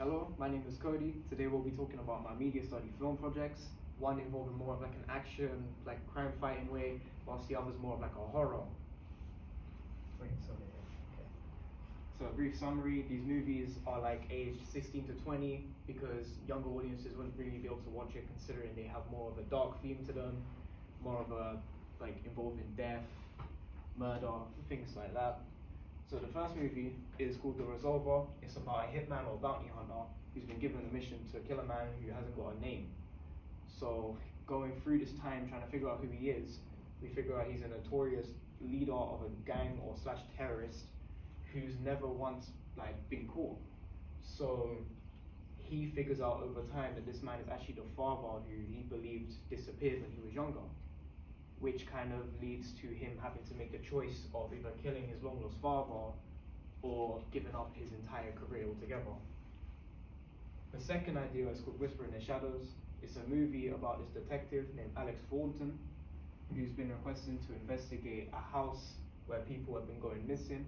Hello, my name is Cody. Today we'll be talking about my media study film projects. One involving more of like an action, like crime fighting way, whilst the other's more of like a horror. Okay. So a brief summary, these movies are like aged 16 to 20 because younger audiences wouldn't really be able to watch it considering they have more of a dark theme to them, more of a like involving death, murder, things like that. So the first movie is called The Resolver. It's about a hitman or bounty hunter who's been given a mission to kill a man who hasn't got a name. So going through this time trying to figure out who he is, we figure out he's a notorious leader of a gang or slash terrorist who's never once like been caught. So he figures out over time that this man is actually the father who he believed disappeared when he was younger, which kind of leads to him having to make the choice of either killing his long lost father or giving up his entire career altogether. The second idea is called Whisper in the Shadows. It's a movie about this detective named Alex Thornton who's been requested to investigate a house where people have been going missing.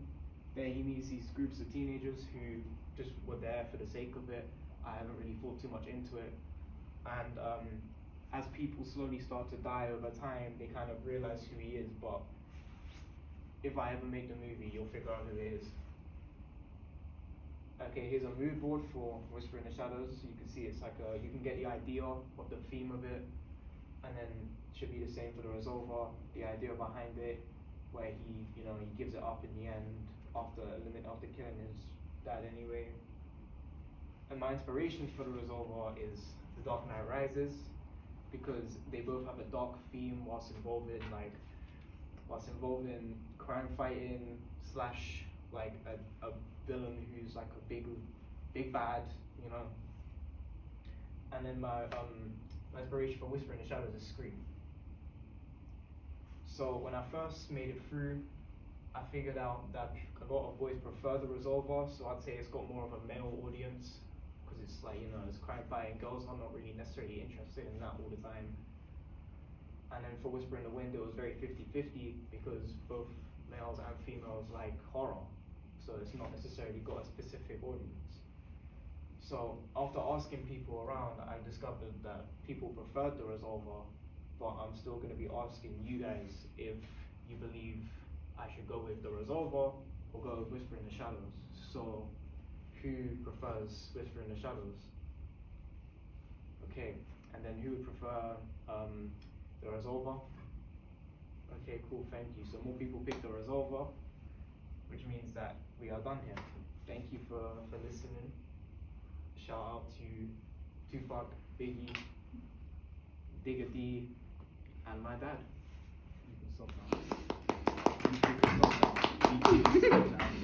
There he meets these groups of teenagers who just were there for the sake of it. I haven't really thought too much into it. And as people slowly start to die over time, they kind of realize who he is, but if I ever make the movie, you'll figure out who he is. Okay, here's a mood board for Whisper in the Shadows. You can see it's like you can get the idea of the theme of it, and then it should be the same for The Resolver, the idea behind it, where he gives it up in the end after killing his dad anyway. And my inspirations for The Resolver is The Dark Knight Rises, because they both have a dark theme whilst involving crime fighting slash like a villain who's like a big bad, And then my inspiration for Whisper in the Shadows is Scream. So when I first made it through, I figured out that a lot of boys prefer The Resolver, so I'd say it's got more of a male audience, because it's like, it's crime fighting. Girls are not really necessarily interested in that all the time. And then for Whisper in the Wind, it was very 50-50 because both males and females like horror, so it's not necessarily got a specific audience. So after asking people around, I discovered that people preferred The Resolver, but I'm still going to be asking you guys if you believe I should go with The Resolver or go with Whisper in the Shadows. So who prefers Whisper in the Shadows? Okay, and then who would prefer The Resolver? Okay, cool, thank you. So more people pick The Resolver, which means that we are done here. Thank you for listening. Shout out to Tupac, Biggie, Digga D, and my dad. You can stop now. You can stop now.